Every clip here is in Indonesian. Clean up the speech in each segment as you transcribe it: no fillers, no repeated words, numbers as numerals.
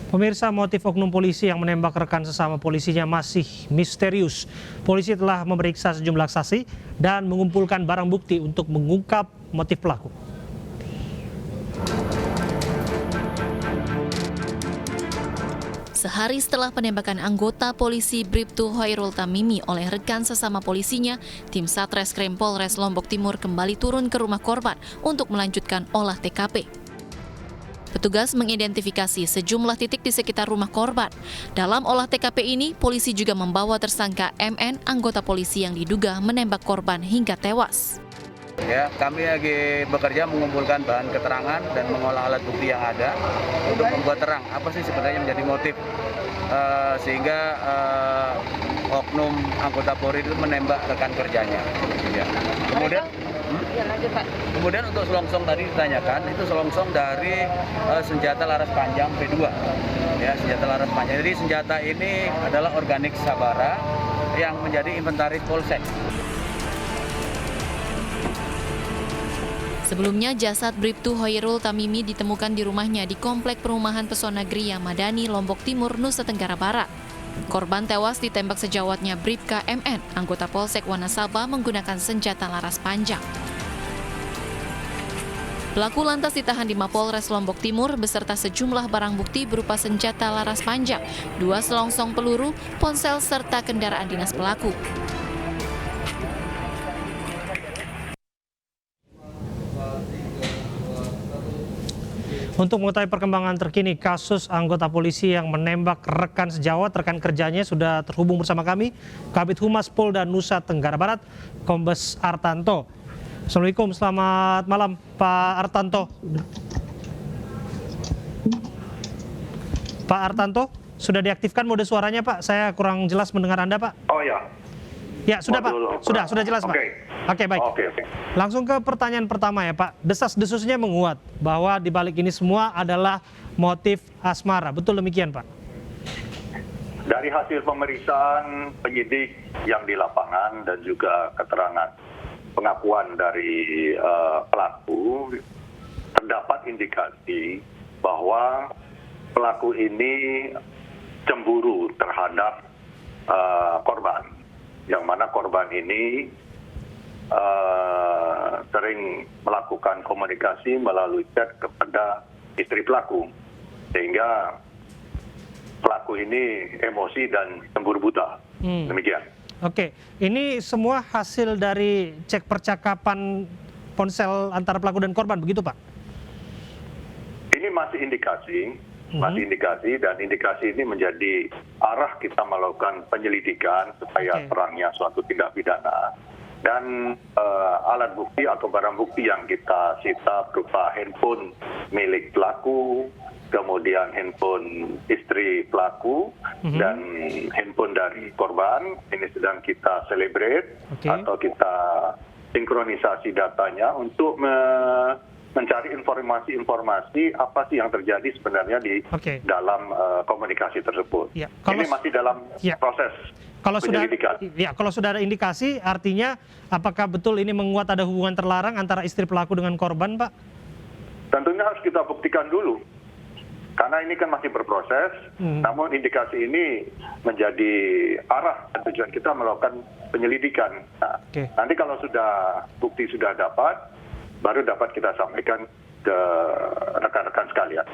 Pemirsa, motif oknum polisi yang menembak rekan sesama polisinya masih misterius. Polisi telah memeriksa sejumlah saksi dan mengumpulkan barang bukti untuk mengungkap motif pelaku. Sehari setelah penembakan anggota polisi Bribtu Hoirul Tamimi oleh rekan sesama polisinya, tim Satreskrim Polres Lombok Timur kembali turun ke rumah korban untuk melanjutkan olah TKP. Petugas mengidentifikasi sejumlah titik di sekitar rumah korban. Dalam olah TKP ini, polisi juga membawa tersangka MN, anggota polisi yang diduga menembak korban hingga tewas. Ya, kami lagi bekerja mengumpulkan bahan keterangan dan mengolah alat bukti yang ada untuk membuat terang apa sih sebenarnya menjadi motif sehingga oknum anggota Polri itu menembak rekan kerjanya. Ya. Kemudian untuk selongsong tadi ditanyakan, itu selongsong dari senjata laras panjang P2. Ya, senjata laras panjang. Jadi senjata ini adalah organik Sabara yang menjadi inventaris Polsek. Sebelumnya, jasad Bribtu Hoirul Tamimi ditemukan di rumahnya di Komplek Perumahan Pesona Gria Madani, Lombok Timur, Nusa Tenggara Barat. Korban tewas ditembak sejawatnya Bribka MN, anggota Polsek Wanasaba menggunakan senjata laras panjang. Pelaku lantas ditahan di Mapolres Lombok Timur beserta sejumlah barang bukti berupa senjata laras panjang, 2 selongsong peluru, ponsel, serta kendaraan dinas pelaku. Untuk mengetahui perkembangan terkini kasus anggota polisi yang menembak rekan sejawat, rekan kerjanya sudah terhubung bersama kami, Kabid Humas Polda Nusa Tenggara Barat, Kombes Artanto. Assalamualaikum, selamat malam Pak Artanto. Pak Artanto, sudah diaktifkan mode suaranya Pak? Saya kurang jelas mendengar Anda Pak. Oh ya. Ya sudah Pak, sudah jelas Pak. Oke, baik. Oke. Langsung ke pertanyaan pertama ya Pak. Desas-desusnya menguat bahwa di balik ini semua adalah motif asmara. Betul demikian Pak? Dari hasil pemeriksaan penyidik yang di lapangan dan juga keterangan pengakuan dari pelaku, terdapat indikasi bahwa pelaku ini cemburu terhadap korban, yang mana korban ini sering melakukan komunikasi melalui chat kepada istri pelaku, sehingga pelaku ini emosi dan cemburu buta. Demikian. Oke, ini semua hasil dari cek percakapan ponsel antara pelaku dan korban, begitu Pak? Ini masih indikasi, dan indikasi ini menjadi arah kita melakukan penyelidikan supaya terangnya suatu tindak pidana. Dan alat bukti atau barang bukti yang kita sita berupa handphone milik pelaku, kemudian handphone istri pelaku, dan handphone dari korban, ini sedang kita celebrate atau kita sinkronisasi datanya untuk mencari informasi-informasi apa sih yang terjadi sebenarnya di dalam komunikasi tersebut. Ya, ini masih dalam proses penyelidikan. Kalau sudah ada indikasi, artinya apakah betul ini menguat ada hubungan terlarang antara istri pelaku dengan korban, Pak? Tentunya harus kita buktikan dulu. Karena ini kan masih berproses, namun indikasi ini menjadi arah dan tujuan kita melakukan penyelidikan. Nah, nanti kalau bukti sudah dapat, baru dapat kita sampaikan ke rekan-rekan sekalian.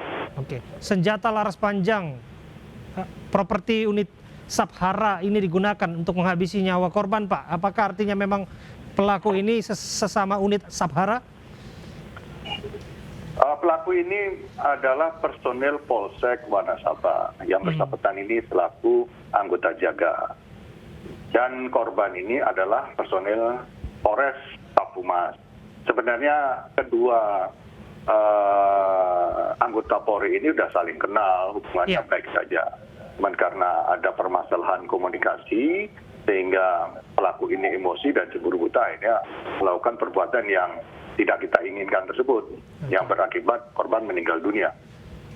Senjata laras panjang, properti unit Sabhara ini digunakan untuk menghabisi nyawa korban, Pak. Apakah artinya memang pelaku ini sesama unit Sabhara? Pelaku ini adalah personel Polsek Wanasaba yang bersangkutan ini selaku anggota jaga. Dan korban ini adalah personel Polres Papumas. Sebenarnya kedua anggota Polri ini sudah saling kenal, hubungannya baik saja. Cuman karena ada permasalahan komunikasi, sehingga pelaku ini emosi dan cemburu buta, akhirnya melakukan perbuatan yang tidak kita inginkan tersebut, yang berakibat korban meninggal dunia.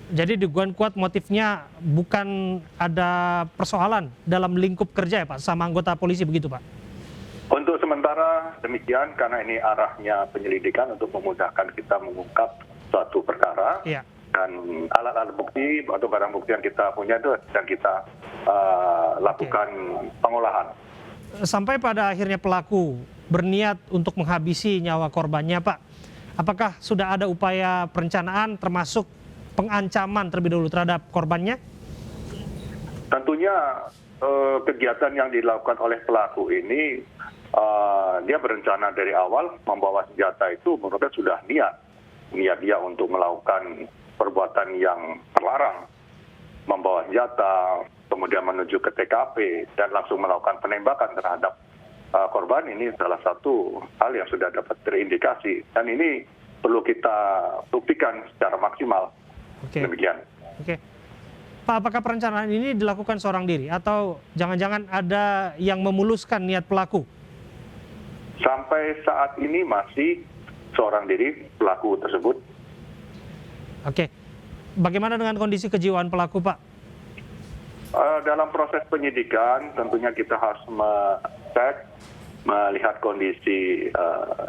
Jadi dugaan kuat motifnya bukan ada persoalan dalam lingkup kerja ya Pak, sama anggota polisi begitu Pak? Untuk sementara demikian, karena ini arahnya penyelidikan untuk memudahkan kita mengungkap suatu perkara. dan alat-alat bukti atau barang bukti yang kita punya itu sedang kita lakukan pengolahan. Sampai pada akhirnya pelaku berniat untuk menghabisi nyawa korbannya, Pak. Apakah sudah ada upaya perencanaan termasuk pengancaman terlebih dahulu terhadap korbannya? Tentunya kegiatan yang dilakukan oleh pelaku ini, dia berencana dari awal membawa senjata itu menurutnya sudah niat dia untuk melakukan perbuatan yang terlarang, membawa senjata, kemudian menuju ke TKP dan langsung melakukan penembakan terhadap korban. Ini salah satu hal yang sudah dapat terindikasi dan ini perlu kita buktikan secara maksimal. Demikian. Oke. Pak, apakah perencanaan ini dilakukan seorang diri atau jangan-jangan ada yang memuluskan niat pelaku? Sampai saat ini masih seorang diri pelaku tersebut. Oke. Bagaimana dengan kondisi kejiwaan pelaku, Pak? Dalam proses penyidikan tentunya kita harus melihat kondisi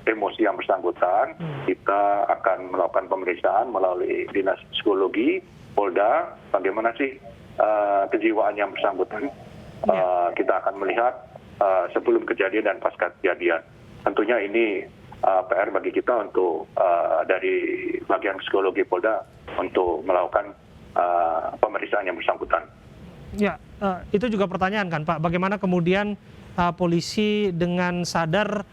emosi yang bersangkutan. Kita akan melakukan pemeriksaan melalui Dinas Psikologi Polda, bagaimana sih kejiwaan yang bersangkutan. Kita akan melihat sebelum kejadian dan pasca kejadian. Tentunya ini PR bagi kita untuk dari bagian psikologi Polda untuk melakukan pemeriksaan yang bersangkutan. Ya, itu juga pertanyaan kan, Pak. Bagaimana kemudian polisi dengan sadar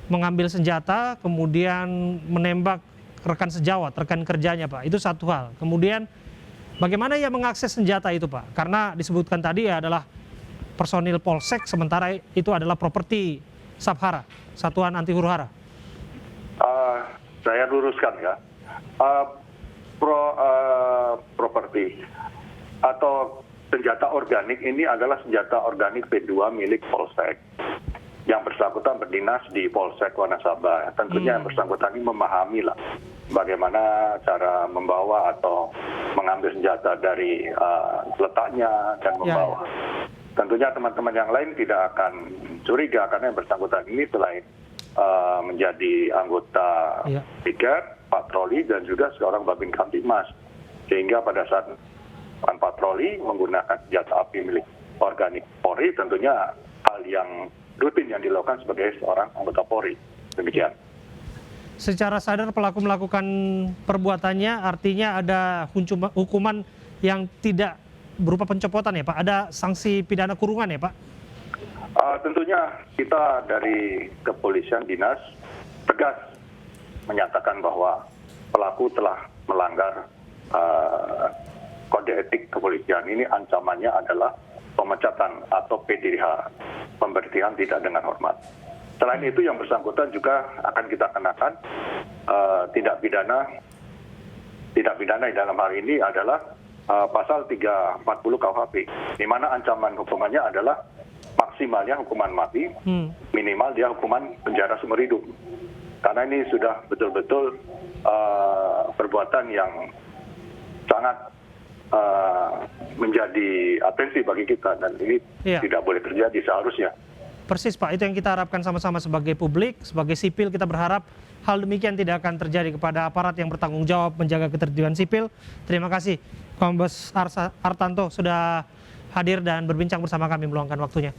mengambil senjata, kemudian menembak rekan sejawat, rekan kerjanya, Pak. Itu satu hal. Kemudian bagaimana ia mengakses senjata itu, Pak? Karena disebutkan tadi adalah personil Polsek, sementara itu adalah properti Sabhara, Satuan Anti Huru-Hara. Saya luruskan ya. Properti atau senjata organik ini adalah senjata organik P2 milik Polsek. Yang bersangkutan berdinas di Polsek Wanasaba. Tentunya yang bersangkutan ini memahami lah bagaimana cara membawa atau mengambil senjata dari letaknya dan membawa. Tentunya teman-teman yang lain tidak akan curiga karena yang bersangkutan ini selain menjadi anggota piket, patroli dan juga seorang Babin Kamtibmas. Sehingga pada saat patroli menggunakan senjata api milik organik Polri tentunya hal yang rutin yang dilakukan sebagai seorang anggota Polri. Demikian. Secara sadar pelaku melakukan perbuatannya, artinya ada hukuman yang tidak berupa pencopotan ya, Pak? Ada sanksi pidana kurungan ya, Pak? Tentunya kita dari kepolisian dinas tegas menyatakan bahwa pelaku telah melanggar kode etik kepolisian. Ini ancamannya adalah pemecatan atau PDH, pemberhentian tidak dengan hormat. Selain itu yang bersangkutan juga akan kita kenakan tindak pidana dalam hal ini adalah pasal 340 KUHP, di mana ancaman hukumannya adalah maksimalnya hukuman mati, minimal dia hukuman penjara seumur hidup. Karena ini sudah betul-betul perbuatan yang sangat menjadi atensi bagi kita dan ini tidak boleh terjadi seharusnya. Persis, Pak, itu yang kita harapkan sama-sama sebagai publik, sebagai sipil. Kita berharap hal demikian tidak akan terjadi kepada aparat yang bertanggung jawab menjaga ketertiban sipil. Terima kasih Kombes Artanto sudah hadir dan berbincang bersama kami meluangkan waktunya.